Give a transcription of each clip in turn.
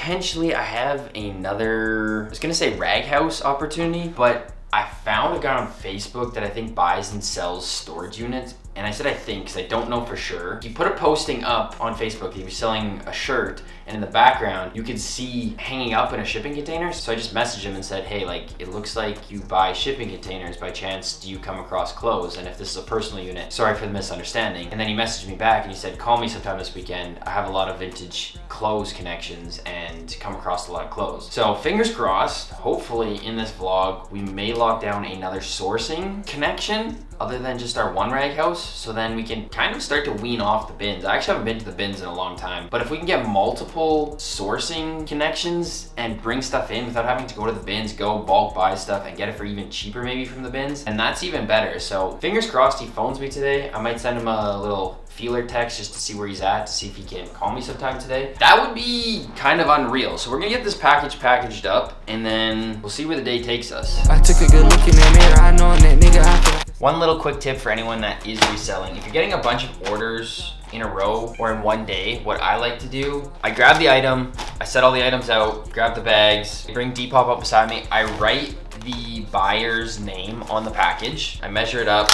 potentially I have another, I was gonna say rag house opportunity, but I found a guy on Facebook that I think buys and sells storage units. And I said I think, because I don't know for sure. He put a posting up on Facebook. He was selling a shirt, and in the background, you could see hanging up in a shipping container. So I just messaged him and said, hey, like, it looks like you buy shipping containers. By chance, do you come across clothes? And if this is a personal unit, sorry for the misunderstanding. And then he messaged me back and he said, call me sometime this weekend. I have a lot of vintage clothes connections and come across a lot of clothes. So fingers crossed, hopefully in this vlog, we may lock down another sourcing connection other than just our one rag house, so then we can kind of start to wean off the bins. I actually haven't been to the bins in a long time, but if we can get multiple sourcing connections and bring stuff in without having to go to the bins, go bulk buy stuff and get it for even cheaper maybe from the bins, and that's even better. So fingers crossed he phones me today. I might send him a little feeler text just to see where he's at, to see if he can call me sometime today. That would be kind of unreal. So we're gonna get this package packaged up and then we'll see where the day takes us. I took a good look in the mirror, I know that nigga. One little quick tip for anyone that is reselling. If you're getting a bunch of orders in a row or in one day, what I like to do, I grab the item, I set all the items out, grab the bags, bring Depop up beside me, I write the buyer's name on the package, I measure it up,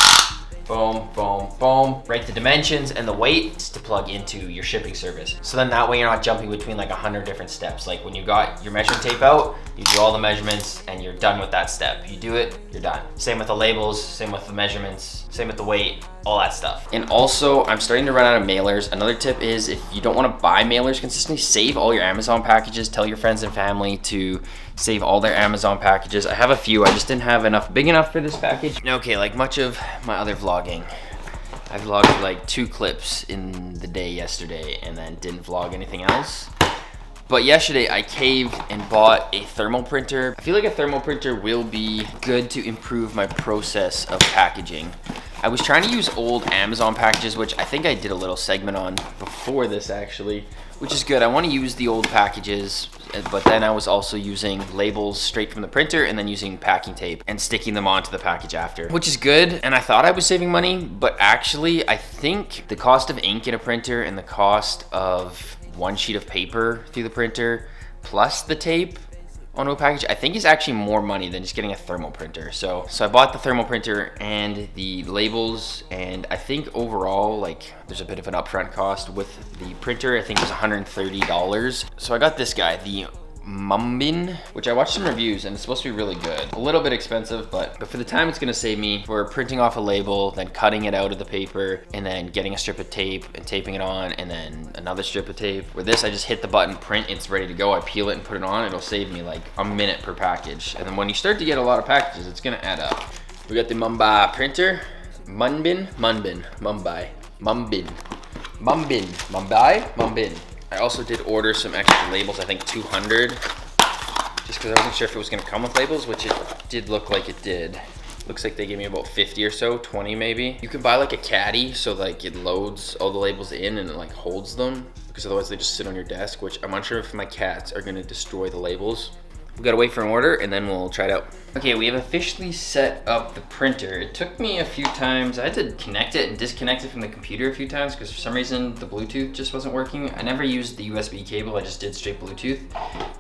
boom, boom, boom. Write the dimensions and the weight to plug into your shipping service. So then that way you're not jumping between like 100 different steps. Like when you got your measuring tape out, you do all the measurements and you're done with that step. You do it, you're done. Same with the labels, same with the measurements, same with the weight, all that stuff. And also, I'm starting to run out of mailers. Another tip is if you don't want to buy mailers consistently, save all your Amazon packages. Tell your friends and family to save all their Amazon packages. I have a few, I just didn't have enough, big enough for this package. Okay, like much of my other vlogging, I vlogged like 2 clips in the day yesterday and then didn't vlog anything else. But yesterday I caved and bought a thermal printer. I feel like a thermal printer will be good to improve my process of packaging. I was trying to use old Amazon packages, which I think I did a little segment on before this actually, which is good. I want to use the old packages, but then I was also using labels straight from the printer and then using packing tape and sticking them onto the package after, which is good. And I thought I was saving money, but actually I think the cost of ink in a printer and the cost of one sheet of paper through the printer plus the tape onto a package, I think is actually more money than just getting a thermal printer. So I bought the thermal printer and the labels, and I think overall, like, there's a bit of an upfront cost with the printer. I think it was $130. So I got this guy, the Mumbin, which I watched some reviews and it's supposed to be really good. A little bit expensive, but for the time it's gonna save me for printing off a label, then cutting it out of the paper, and then getting a strip of tape and taping it on, and then another strip of tape. With this, I just hit the button, print, it's ready to go. I peel it and put it on. It'll save me like a minute per package. And then when you start to get a lot of packages, it's gonna add up. We got the Mumbai printer, Mumbin. I also did order some extra labels, I think 200, just because I wasn't sure if it was gonna come with labels, which it did look like it did. Looks like they gave me about 50 or so, 20 maybe. You can buy like a caddy, so like it loads all the labels in and it like holds them, because otherwise they just sit on your desk, which I'm unsure if my cats are gonna destroy the labels. We gotta wait for an order and then we'll try it out. Okay, we have officially set up the printer. It took me a few times. I had to connect it and disconnect it from the computer a few times because for some reason the Bluetooth just wasn't working. I never used the USB cable, I just did straight Bluetooth.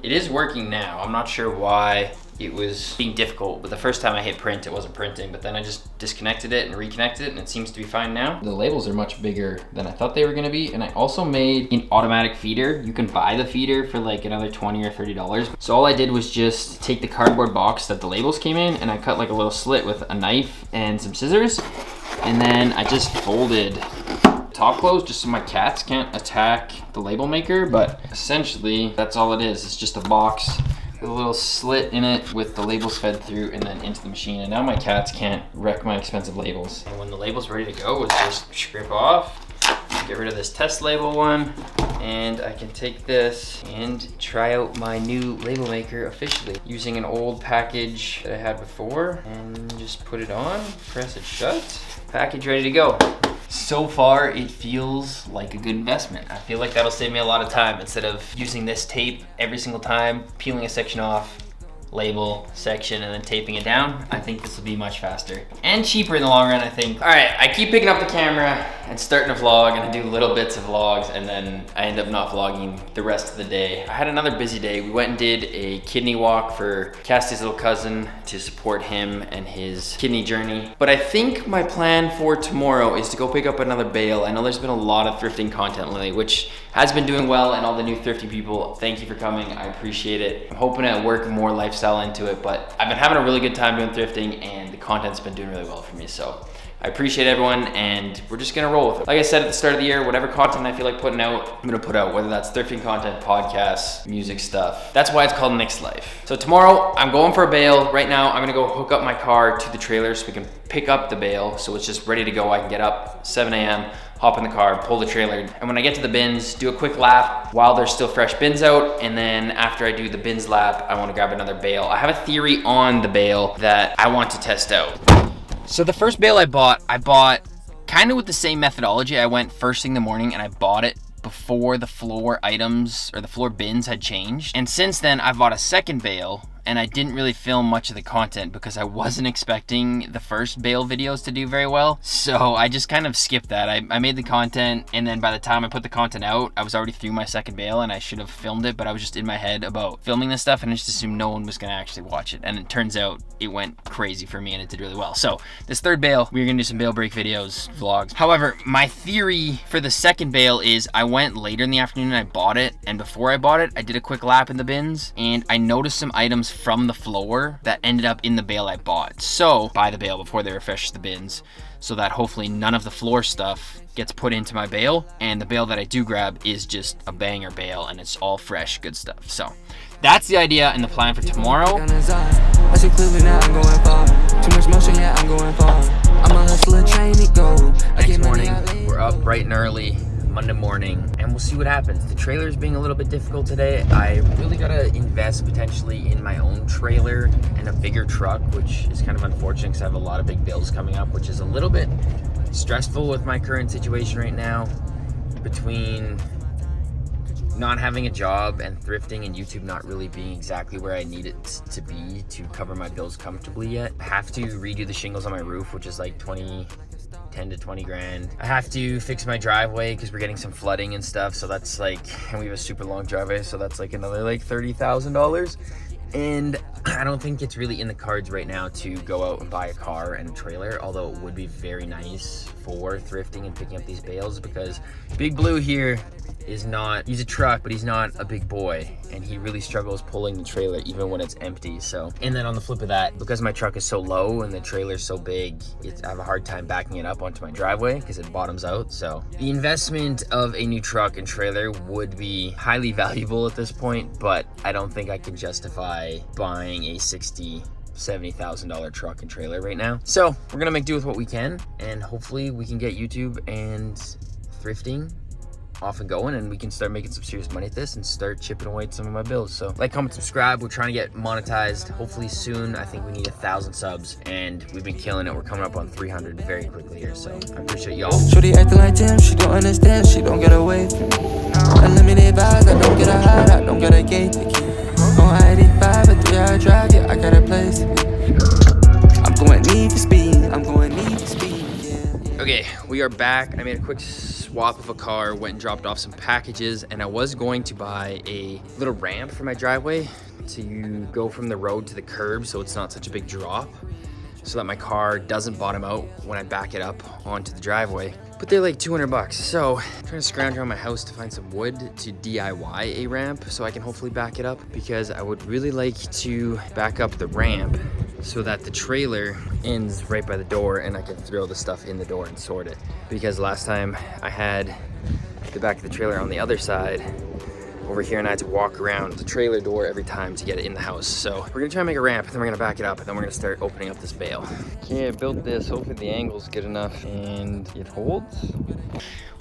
It is working now. I'm not sure why it was being difficult, but the first time I hit print, it wasn't printing, but then I just disconnected it and reconnected it and it seems to be fine now. The labels are much bigger than I thought they were gonna be, and I also made an automatic feeder. You can buy the feeder for like another $20 or $30. So all I did was just take the cardboard box that the labels came in and I cut like a little slit with a knife and some scissors, and then I just folded top closed just so my cats can't attack the label maker, but essentially that's all it is. It's just a box with a little slit in it with the labels fed through and then into the machine, and now my cats can't wreck my expensive labels. And when the label's ready to go, it's just strip off, get rid of this test label one, and I can take this and try out my new label maker officially using an old package that I had before, and just put it on, press it shut, package ready to go. So far, it feels like a good investment. I feel like that'll save me a lot of time instead of using this tape every single time, peeling a section off, label section and then taping it down, I think this will be much faster and cheaper in the long run, I think. All right, I keep picking up the camera and starting to vlog, and I do little bits of vlogs, and then I end up not vlogging the rest of the day. I had another busy day. We went and did a kidney walk for Cassie's little cousin to support him and his kidney journey. But I think my plan for tomorrow is to go pick up another bale. I know there's been a lot of thrifting content lately, which has been doing well, and all the new thrifting people, thank you for coming. I appreciate it. I'm hoping to work more lifestyle into it, but I've been having a really good time doing thrifting, and the content's been doing really well for me. So I appreciate everyone, and we're just gonna roll with it. Like I said at the start of the year, whatever content I feel like putting out, I'm gonna put out, whether that's thrifting content, podcasts, music stuff. That's why it's called Nick's Life. So tomorrow, I'm going for a bale. Right now, I'm gonna go hook up my car to the trailer so we can pick up the bale, so it's just ready to go. I can get up 7 a.m., hop in the car, pull the trailer, and when I get to the bins, do a quick lap while there's still fresh bins out, and then after I do the bins lap, I wanna grab another bale. I have a theory on the bale that I want to test out. So the first bale I bought kind of with the same methodology. I went first thing in the morning and I bought it before the floor items or the floor bins had changed. And since then, I've bought a second bale, and I didn't really film much of the content because I wasn't expecting the first bale videos to do very well. So I just kind of skipped that. I made the content, and then by the time I put the content out, I was already through my second bale, and I should have filmed it, but I was just in my head about filming this stuff, and I just assumed no one was gonna actually watch it. And it turns out it went crazy for me, and it did really well. So this third bale, we're gonna do some bale break videos, vlogs. However, my theory for the second bale is I went later in the afternoon and I bought it, and before I bought it, I did a quick lap in the bins, and I noticed some items from the floor that ended up in the bale I bought. So buy the bale before they refresh the bins, so that hopefully none of the floor stuff gets put into my bale, and the bale that I do grab is just a banger bale, and it's all fresh, good stuff. So that's the idea and the plan for tomorrow. Next morning, we're up bright and early, Monday morning, and we'll see what happens. The trailer's being a little bit difficult today. I really gotta invest potentially in my own trailer and a bigger truck, which is kind of unfortunate because I have a lot of big bills coming up, which is a little bit stressful with my current situation right now, between not having a job and thrifting and YouTube not really being exactly where I need it to be to cover my bills comfortably yet. I have to redo the shingles on my roof, which is like 10 to 20 grand. I have to fix my driveway because we're getting some flooding and stuff, so that's like, and we have a super long driveway, so that's like another like $30,000. And I don't think it's really in the cards right now to go out and buy a car and a trailer, although it would be very nice for thrifting and picking up these bales, because Big Blue here is not, he's a truck, but he's not a big boy, and he really struggles pulling the trailer even when it's empty. So, and then on the flip of that, because my truck is so low and the trailer's so big, I have a hard time backing it up onto my driveway because it bottoms out. So the investment of a new truck and trailer would be highly valuable at this point, but I don't think I can justify buying a $70,000 truck and trailer right now. So we're gonna make do with what we can, and hopefully we can get YouTube and thrifting off and going, and we can start making some serious money at this and start chipping away at some of my bills. So like, comment, subscribe. We're trying to get monetized hopefully soon. I think we need 1,000 subs, and we've been killing it. We're coming up on 300 very quickly here, so I appreciate y'all. Shorty acting like Tim, she don't understand, she don't get away from me. Unlimited vibes, I don't get a hide, I don't get a gate to keep. On 85, a 3-hour drive, yeah, I got a place to be. I'm going need for speed, I'm going need for speed, yeah. Okay, we are back. I made a quick swap of a car, went and dropped off some packages, and I was going to buy a little ramp for my driveway to go from the road to the curb so it's not such a big drop, so that my car doesn't bottom out when I back it up onto the driveway. But they're like 200 bucks. So I'm trying to scrounge around my house to find some wood to DIY a ramp so I can hopefully back it up, because I would really like to back up the ramp so that the trailer ends right by the door and I can throw the stuff in the door and sort it. Because last time I had the back of the trailer on the other side over here, and I had to walk around the trailer door every time to get it in the house. So we're gonna try and make a ramp, and then we're gonna back it up, and then we're gonna start opening up this bale. Okay, I built this. Hopefully the angle's good enough and it holds.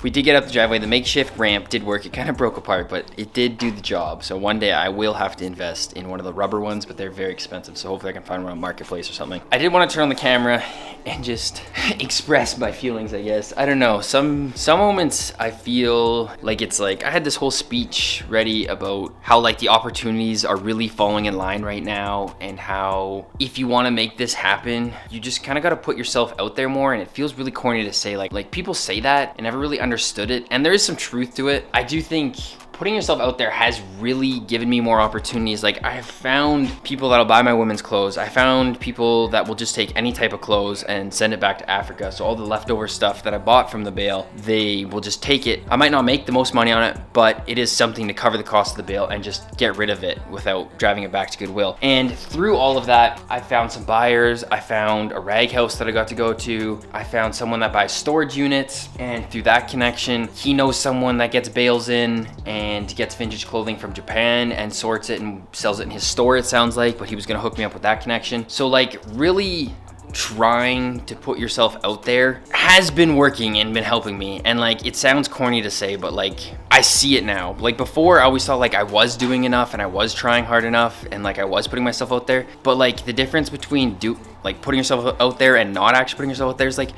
We did get up the driveway. The makeshift ramp did work. It kind of broke apart, but it did do the job. So one day I will have to invest in one of the rubber ones, but they're very expensive. So hopefully I can find one on Marketplace or something. I did want to turn on the camera and just express my feelings, I guess. I don't know. Some moments I feel like it's like I had this whole speech thready about how like the opportunities are really falling in line right now, and how if you want to make this happen, you just kind of got to put yourself out there more. And it feels really corny to say, like people say that and never really understood it, and there is some truth to it. I do think putting yourself out there has really given me more opportunities. Like I have found people that'll buy my women's clothes. I found people that will just take any type of clothes and send it back to Africa. So all the leftover stuff that I bought from the bale, they will just take it. I might not make the most money on it, but it is something to cover the cost of the bale and just get rid of it without driving it back to Goodwill. And through all of that, I found some buyers. I found a rag house that I got to go to. I found someone that buys storage units, and through that connection, he knows someone that gets bales in and gets vintage clothing from Japan and sorts it and sells it in his store, it sounds like, but he was gonna hook me up with that connection. So like really trying to put yourself out there has been working and been helping me. And like it sounds corny to say, but like I see it now. Like before I always thought like I was doing enough and I was trying hard enough and like I was putting myself out there, but like the difference between putting yourself out there and not actually putting yourself out there is like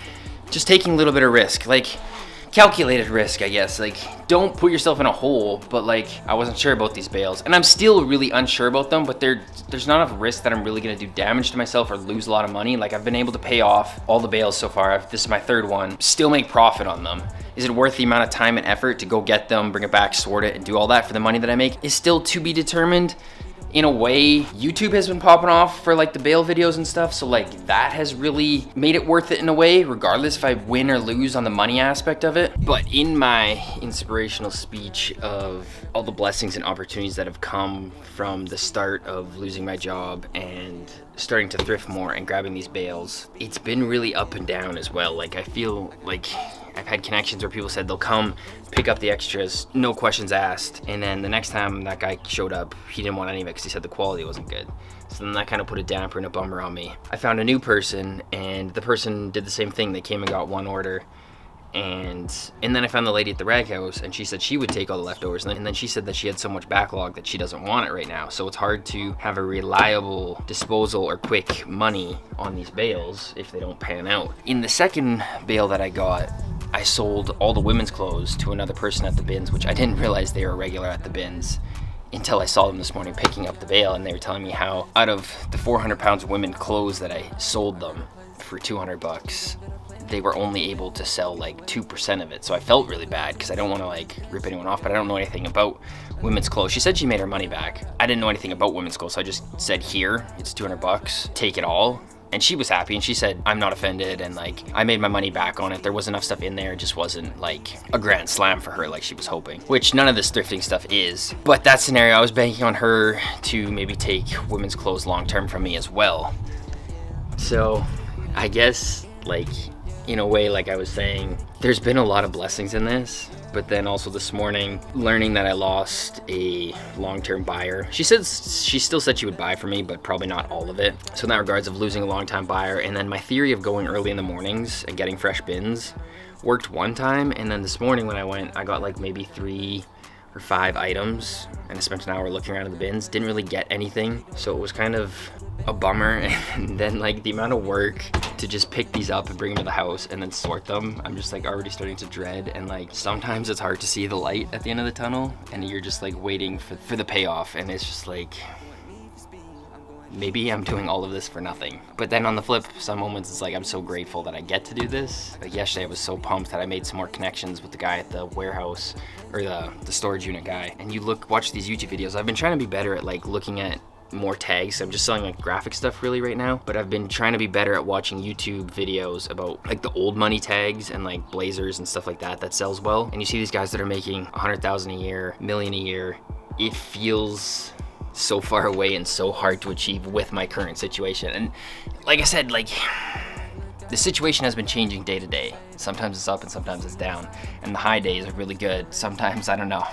just taking a little bit of risk. Like calculated risk, I guess. Like don't put yourself in a hole. But like I wasn't sure about these bales, and I'm still really unsure about them, but there's not enough risk that I'm really gonna do damage to myself or lose a lot of money. Like I've been able to pay off all the bales so far. This is my third one, still make profit on them. Is it worth the amount of time and effort to go get them, bring it back, sort it, and do all that for the money that I make? Is still to be determined. In a way, YouTube has been popping off for like the bale videos and stuff, so like that has really made it worth it in a way, regardless if I win or lose on the money aspect of it. But in my inspirational speech of all the blessings and opportunities that have come from the start of losing my job and starting to thrift more and grabbing these bales, it's been really up and down as well. Like I feel like I've had connections where people said they'll come pick up the extras, no questions asked, and then the next time that guy showed up, he didn't want any of it because he said the quality wasn't good. So then that kind of put a damper and a bummer on me. I found a new person, and the person did the same thing. They came and got one order, and then I found the lady at the rag house, and she said she would take all the leftovers, and then she said that she had so much backlog that she doesn't want it right now. So it's hard to have a reliable disposal or quick money on these bales if they don't pan out. In the second bale that I got, I sold all the women's clothes to another person at the bins, which I didn't realize they were a regular at the bins until I saw them this morning picking up the bale, and they were telling me how out of the 400 pounds of women's clothes that I sold them for 200 bucks, they were only able to sell like 2% of it. So I felt really bad because I don't want to like rip anyone off, but I don't know anything about women's clothes. She said she made her money back. I didn't know anything about women's clothes, so I just said, here, it's 200 bucks, take it all. And she was happy, and she said, I'm not offended, and like I made my money back on it. There was enough stuff in there, it just wasn't like a grand slam for her like she was hoping, which none of this thrifting stuff is. But that scenario, I was banking on her to maybe take women's clothes long term from me as well. So I guess like in a way, like I was saying, there's been a lot of blessings in this, but then also this morning, learning that I lost a long-term buyer. She still said she would buy for me, but probably not all of it. So in that regards of losing a long-time buyer, and then my theory of going early in the mornings and getting fresh bins worked one time, and then this morning when I went, I got like maybe 3 or 5 items, and I spent an hour looking around in the bins, didn't really get anything, so it was kind of a bummer. And then like the amount of work to just pick these up and bring them to the house and then sort them, I'm just like already starting to dread. And like sometimes it's hard to see the light at the end of the tunnel, and you're just like waiting for the payoff, and it's just like, maybe I'm doing all of this for nothing. But then on the flip, some moments it's like I'm so grateful that I get to do this. Like yesterday I was so pumped that I made some more connections with the guy at the warehouse, or the storage unit guy. And you watch these YouTube videos. I've been trying to be better at like looking at more tags. I'm just selling like graphic stuff really right now, but I've been trying to be better at watching YouTube videos about like the old money tags and like blazers and stuff like that sells well. And you see these guys that are making 100,000 a year, million a year. It feels so far away and so hard to achieve with my current situation. And like I said, like the situation has been changing day to day. Sometimes it's up and sometimes it's down, and the high days are really good. Sometimes, I don't know,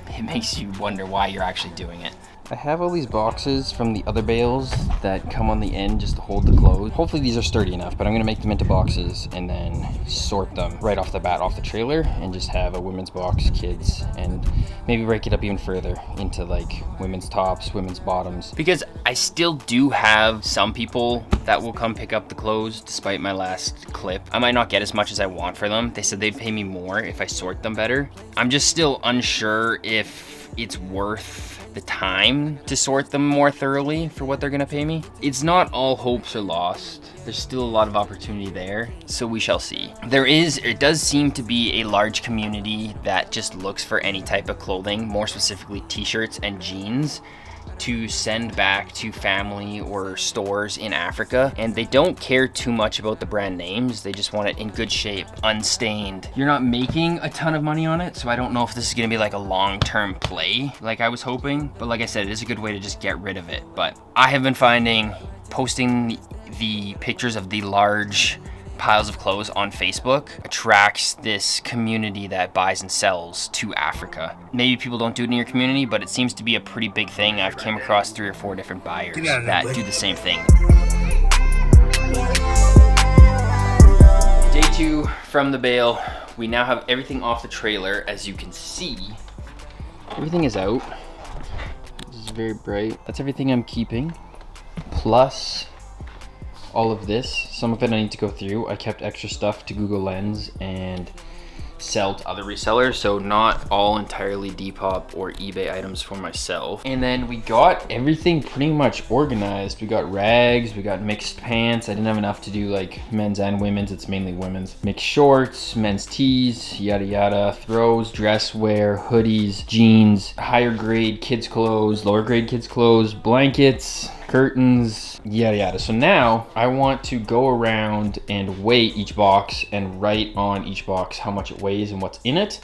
it makes you wonder why you're actually doing it. I have all these boxes from the other bales that come on the end just to hold the clothes. Hopefully these are sturdy enough, but I'm gonna make them into boxes and then sort them right off the bat off the trailer, and just have a women's box, kids, and maybe break it up even further into like women's tops, women's bottoms. Because I still do have some people that will come pick up the clothes despite my last clip. I might not get as much as I want for them. They said they'd pay me more if I sort them better. I'm just still unsure if it's worth the time to sort them more thoroughly for what they're gonna pay me. It's not all hopes are lost. There's still a lot of opportunity there, so we shall see. It does seem to be a large community that just looks for any type of clothing, more specifically t-shirts and jeans, to send back to family or stores in Africa, and they don't care too much about the brand names. They just want it in good shape, unstained. You're not making a ton of money on it, so I don't know if this is gonna be like a long-term play like I was hoping, but like I said, it is a good way to just get rid of it. But I have been finding posting the pictures of the large piles of clothes on Facebook attracts this community that buys and sells to Africa. Maybe people don't do it in your community, but it seems to be a pretty big thing. I've came across 3 or 4 different buyers that do the same thing. Day 2 from the Bale. We now have everything off the trailer. As you can see, everything is out. This is very bright. That's everything I'm keeping. Plus all of this. Some of it I need to go through. I kept extra stuff to Google Lens and sell to other resellers, so not all entirely Depop or eBay items for myself. And then we got everything pretty much organized. We got rags, we got mixed pants. I didn't have enough to do like men's and women's, it's mainly women's. Mixed shorts, men's tees, yada yada, throws, dress wear, hoodies, jeans, higher grade kids clothes, lower grade kids clothes, blankets, curtains, yada yada. So now I want to go around and weigh each box and write on each box how much it weighs and what's in it.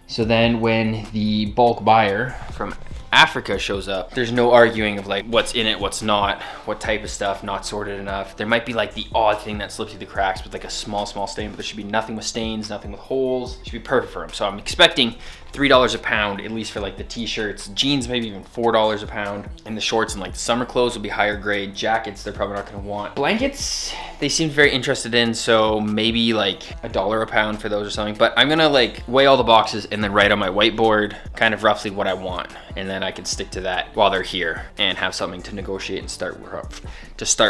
So then when the bulk buyer from Africa shows up, there's no arguing of like what's in it, what's not, what type of stuff, not sorted enough. There might be like the odd thing that slips through the cracks with like a small stain, but there should be nothing with stains, nothing with holes. It should be perfect for them. So I'm expecting $3 a pound, at least for like the t-shirts. Jeans, maybe even $4 a pound. And the shorts and like the summer clothes will be higher grade. Jackets, they're probably not gonna want. Blankets, they seem very interested in, so maybe like $1 a pound for those or something. But I'm gonna like weigh all the boxes and then write on my whiteboard kind of roughly what I want. And then I can stick to that while they're here and have something to negotiate and start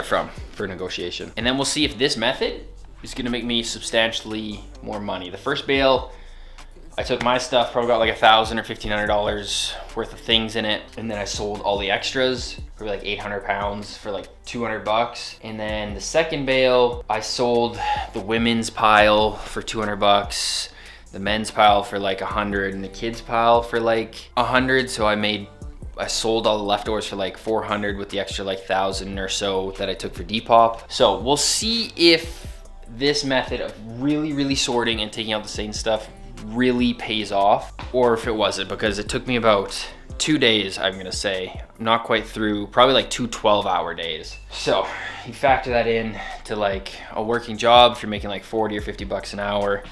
from for negotiation. And then we'll see if this method is gonna make me substantially more money. The first bale, I took my stuff, probably got like $1,000 or $1,500 worth of things in it. And then I sold all the extras, probably like 800 pounds for like 200 bucks. And then the second bale, I sold the women's pile for 200 bucks, the men's pile for like 100, and the kids pile for like 100. So I sold all the leftovers for like 400 with the extra like 1,000 or so that I took for Depop. So we'll see if this method of really sorting and taking out the stain stuff really pays off, or if it wasn't, because it took me about 2 days, I'm gonna say. I'm not quite through, probably like 2 12-hour days. So you factor that in to like a working job, if you're making like 40 or 50 bucks an hour,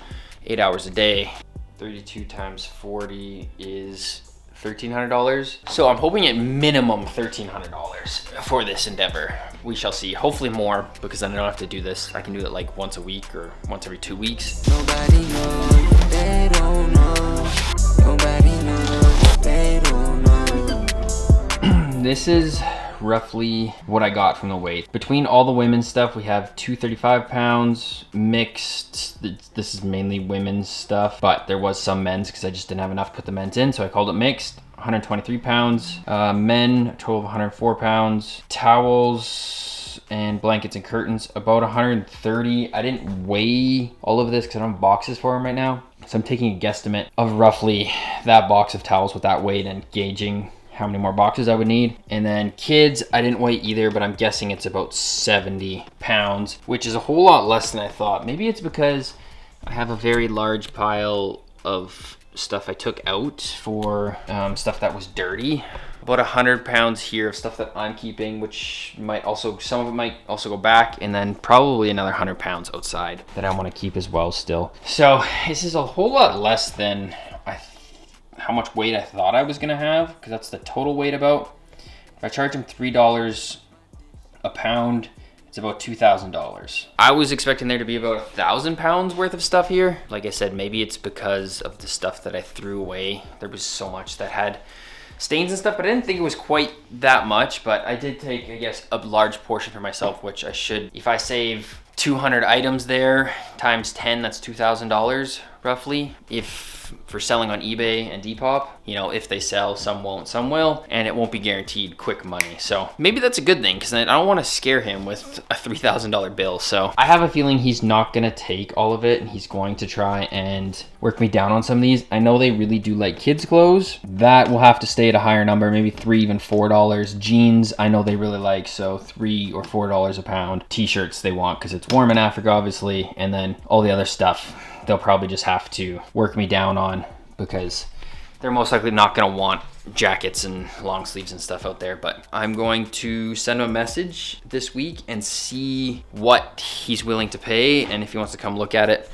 8 hours a day, 32 times 40 is $1,300. So I'm hoping at minimum $1,300 for this endeavor. We shall see. Hopefully more, because then I don't have to do this. I can do it like once a week or once every 2 weeks. Nobody knows, they don't know. Nobody knows, they don't know. This is roughly what I got from the weight. Between all the women's stuff, we have 235 pounds mixed. This is mainly women's stuff, but there was some men's because I just didn't have enough to put the men's in, so I called it mixed. 123 pounds. Men, a total of 104 pounds. Towels and blankets and curtains, about 130. I didn't weigh all of this because I don't have boxes for them right now. So I'm taking a guesstimate of roughly that box of towels with that weight and gauging how many more boxes I would need. And then kids, I didn't weigh either, but I'm guessing it's about 70 pounds, which is a whole lot less than I thought. Maybe it's because I have a very large pile of stuff I took out for stuff that was dirty. About 100 pounds here of stuff that I'm keeping, which might also, some of it might also go back, and then probably another 100 pounds outside that I want to keep as well still. So this is a whole lot less than how much weight I thought I was gonna have, because that's the total weight about. If I charge them $3 a pound, it's about $2,000. I was expecting there to be about 1,000 pounds worth of stuff here. Like I said, maybe it's because of the stuff that I threw away. There was so much that had stains and stuff, but I didn't think it was quite that much. But I did take, I guess, a large portion for myself, which I should. If I save 200 items there times 10, that's $2,000 roughly. If for selling on eBay and Depop. You know, if they sell, some won't, some will, and it won't be guaranteed quick money. So maybe that's a good thing, because I don't want to scare him with a $3,000 bill. So I have a feeling he's not going to take all of it, and he's going to try and work me down on some of these. I know they really do like kids clothes. That will have to stay at a higher number, maybe $3, even $4. Jeans, I know they really like, so $3 or $4 a pound. T-shirts they want because it's warm in Africa, obviously, and then all the other stuff they'll probably just have to work me down on, because they're most likely not going to want jackets and long sleeves and stuff out there. But I'm going to send him a message this week and see what he's willing to pay and if he wants to come look at it.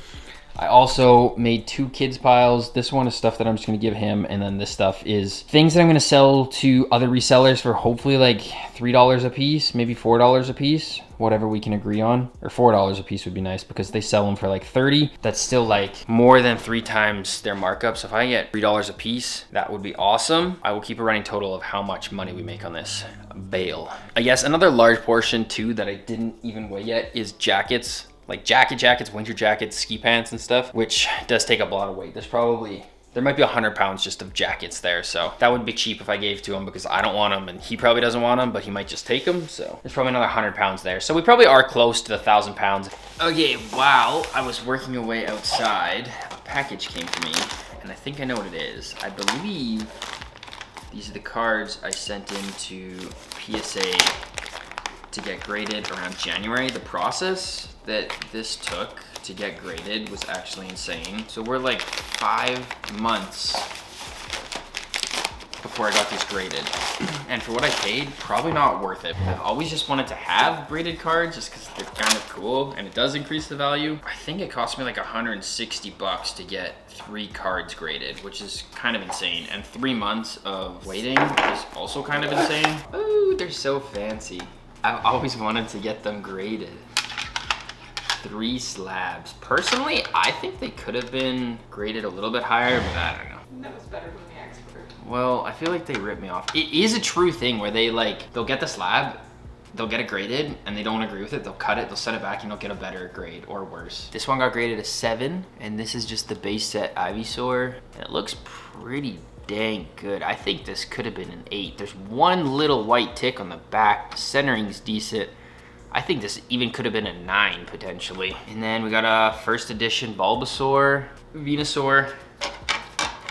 I also made 2 kids piles. This one is stuff that I'm just going to give him, and then this stuff is things that I'm going to sell to other resellers for hopefully like $3 a piece, maybe $4 a piece, whatever we can agree on. Or $4 a piece would be nice, because they sell them for like 30. That's still like more than 3 times their markup. So if I get $3 a piece, that would be awesome. I will keep a running total of how much money we make on this bale. I guess another large portion too that I didn't even weigh yet is jackets. Like jackets, winter jackets, ski pants and stuff, which does take up a lot of weight. There might be 100 pounds just of jackets there. So that would be cheap if I gave to him, because I don't want them and he probably doesn't want them, but he might just take them. So there's probably another 100 pounds there. So we probably are close to the 1,000 pounds. Okay, while I was working away outside, a package came to me, and I think I know what it is. I believe these are the cards I sent into PSA to get graded around January. The process that this took to get graded was actually insane. So we're like 5 months before I got this graded. And for what I paid, probably not worth it. I've always just wanted to have graded cards just because they're kind of cool and it does increase the value. I think it cost me like $160 to get 3 cards graded, which is kind of insane. And 3 months of waiting is also kind of insane. Ooh, they're so fancy. I've always wanted to get them graded. 3 slabs. Personally, I think they could have been graded a little bit higher, but I don't know. That was better than the expert. Well, I feel like they ripped me off. It is a true thing where they'll get the slab, they'll get it graded, and they don't agree with it, they'll cut it, they'll send it back, and they'll get a better grade or worse. This one got graded a 7, and this is just the base set Ivysaur, and it looks pretty dang good. I think this could have been an 8. There's one little white tick on the back. The centering's decent. I think this even could have been a 9 potentially. And then we got a first edition Bulbasaur, Venusaur.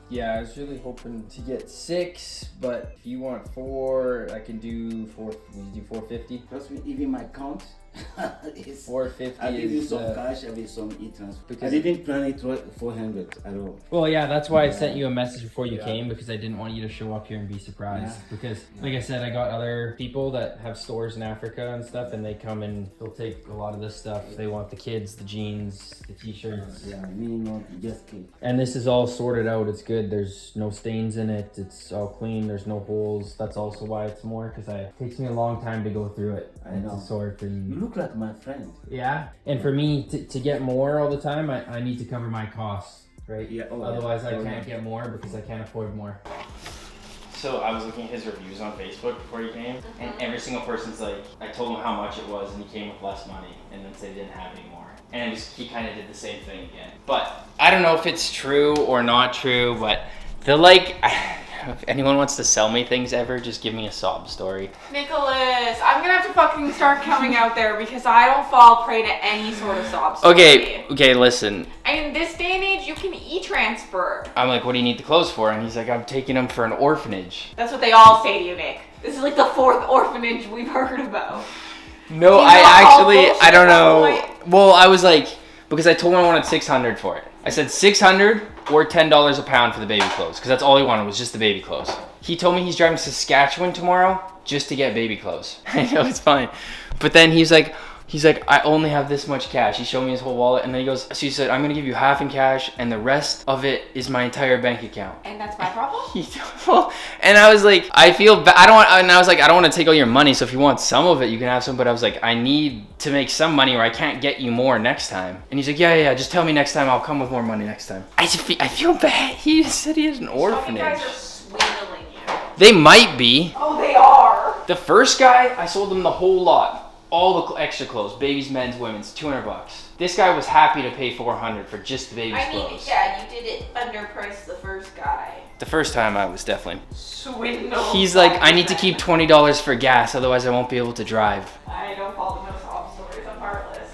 Yeah, I was really hoping to get 6, but if you want 4, I can do 4. We do 450. Trust me, even my count. 450. I give you some cash, I give some e-transfer. I didn't plan it 400 at all. Well, yeah, that's why I sent you a message before you came, because I didn't want you to show up here and be surprised. Because, like I said, I got other people that have stores in Africa and stuff, and they come and they'll take a lot of this stuff. They want the kids, the jeans, the t-shirts. Yeah, me not just kids. And this is all sorted out. It's good. There's no stains in it. It's all clean. There's no holes. That's also why it's more, because it takes me a long time to go through it. I know. To sort and You look like my friend. yeah. And for me to get more all the time, I need to cover my costs, right? Yeah. Oh, Otherwise, yeah. I can't get more because I can't afford more. So I was looking at his reviews on Facebook before he came, and every single person's like, I told him how much it was, and he came with less money, and then said he didn't have any more. And he kind of did the same thing again. But I don't know if it's true or not true, but the if anyone wants to sell me things ever, just give me a sob story. Nicholas, I'm gonna have to fucking start coming out there because I don't fall prey to any sort of sob story. Okay, listen. In this day and age, you can e-transfer. I'm like, what do you need the clothes for? And he's like, I'm taking them for an orphanage. That's what they all say to you, Nick. This is like the 4th orphanage we've heard about. No, I don't know. Well, I was like, because I told him I wanted 600 for it. I said 600 or $10 a pound for the baby clothes, because that's all he wanted was just the baby clothes. He told me he's driving to Saskatchewan tomorrow just to get baby clothes. I know, it's fine. But then he's like, I only have this much cash. He showed me his whole wallet, and then he goes, so he said, I'm gonna give you half in cash, and the rest of it is my entire bank account. And that's my problem? And I was like, I feel bad. I don't want to take all your money, so if you want some of it, you can have some, but I was like, I need to make some money or I can't get you more next time. And he's like, yeah, just tell me next time, I'll come with more money next time. I feel bad. He said he has an orphanage. So you guys are swindling you. They might be. Oh, they are. The first guy, I sold him the whole lot. all the extra clothes, babies, men's, women's, $200. This guy was happy to pay $400 for just the baby's clothes. Yeah, you did it underpriced the first guy. The first time I was definitely Swindle. He's like, I need to keep $20 for gas, otherwise I won't be able to drive. I don't follow no sob stories. I'm heartless.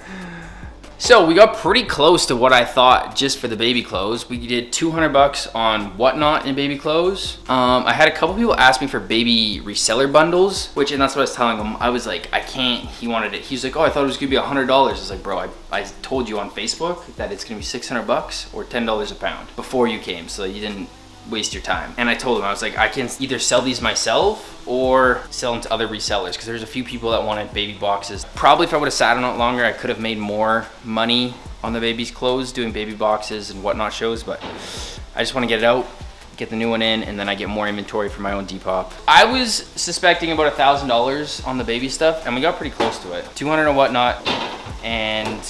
So we got pretty close to what I thought just for the baby clothes. We did $200 on whatnot in baby clothes. I had a couple people ask me for baby reseller bundles, and that's what I was telling him. I was like, I can't. He wanted it. He's like, oh, I thought it was gonna be $100. I was like, bro, I told you on Facebook that it's gonna be $600 or $10 a pound before you came, so you didn't waste your time. And I told him, I was like, I can either sell these myself or sell them to other resellers, because there's a few people that wanted baby boxes. Probably if I would have sat on it longer, I could have made more money on the baby's clothes doing baby boxes and whatnot shows, but I just want to get it out, get the new one in, and then I get more inventory for my own Depop. I was suspecting about $1,000 on the baby stuff, and we got pretty close to it. 200 on whatnot and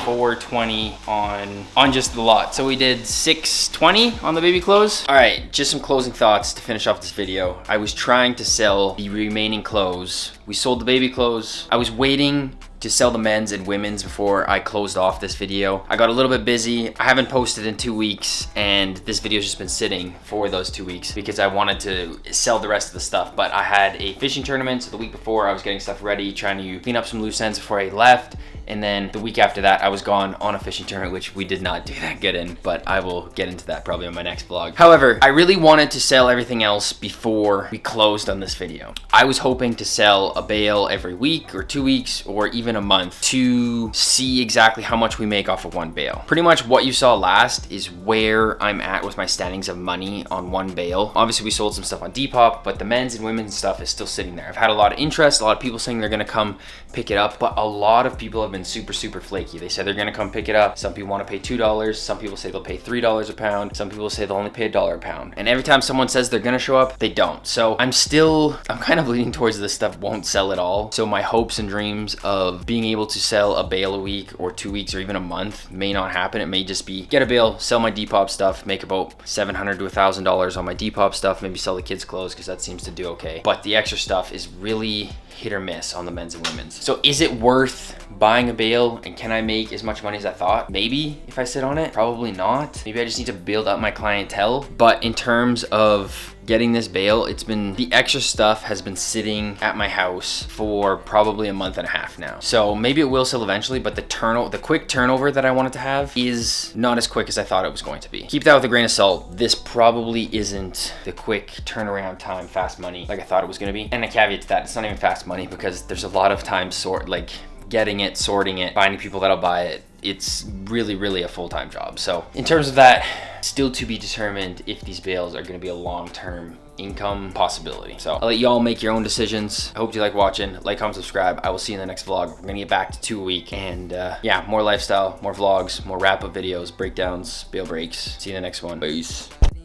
420 on just the lot. So we did 620 on the baby clothes. All right, just some closing thoughts to finish off this video. I was trying to sell the remaining clothes. We sold the baby clothes. I was waiting to sell the men's and women's before I closed off this video. I got a little bit busy. I haven't posted in 2 weeks, and this video's just been sitting for those 2 weeks because I wanted to sell the rest of the stuff. But I had a fishing tournament, so the week before I was getting stuff ready, trying to clean up some loose ends before I left. And then the week after that, I was gone on a fishing tournament, which we did not do that good in, but I will get into that probably on my next vlog. However, I really wanted to sell everything else before we closed on this video. I was hoping to sell a bale every week or 2 weeks or even a month to see exactly how much we make off of one bale. Pretty much what you saw last is where I'm at with my standings of money on one bale. Obviously, we sold some stuff on Depop, but the men's and women's stuff is still sitting there. I've had a lot of interest, a lot of people saying they're gonna come pick it up, but a lot of people have been super flaky. They said they're gonna come pick it up. Some people want to pay $2. Some people say they'll pay $3 a pound. Some people say they'll only pay $1 a pound. And every time someone says they're gonna show up, they don't. So I'm kind of leaning towards this stuff won't sell at all. So my hopes and dreams of being able to sell a bale a week or 2 weeks or even a month may not happen. It may just be get a bale, sell my Depop stuff, make about $700 to $1,000 on my Depop stuff, maybe sell the kids' clothes because that seems to do okay. But the extra stuff is really hit or miss on the men's and women's. So is it worth buying a bale, and can I make as much money as I thought? Maybe if I sit on it, probably not. Maybe I just need to build up my clientele. But in terms of getting this bale, the extra stuff has been sitting at my house for probably a month and a half now. So maybe it will sell eventually, but the quick turnover that I wanted to have is not as quick as I thought it was going to be. Keep that with a grain of salt. This probably isn't the quick turnaround time, fast money like I thought it was gonna be. And a caveat to that, it's not even fast money because there's a lot of time getting it, sorting it, finding people that'll buy it. It's really a full-time job. So in terms of that, still to be determined if these bales are gonna be a long-term income possibility. So I'll let y'all make your own decisions. I hope you like watching. Like, comment, subscribe. I will see you in the next vlog. We're gonna get back to 2 a week, and yeah, more lifestyle, more vlogs, more wrap-up videos, breakdowns, bale breaks. See you in the next one. Peace.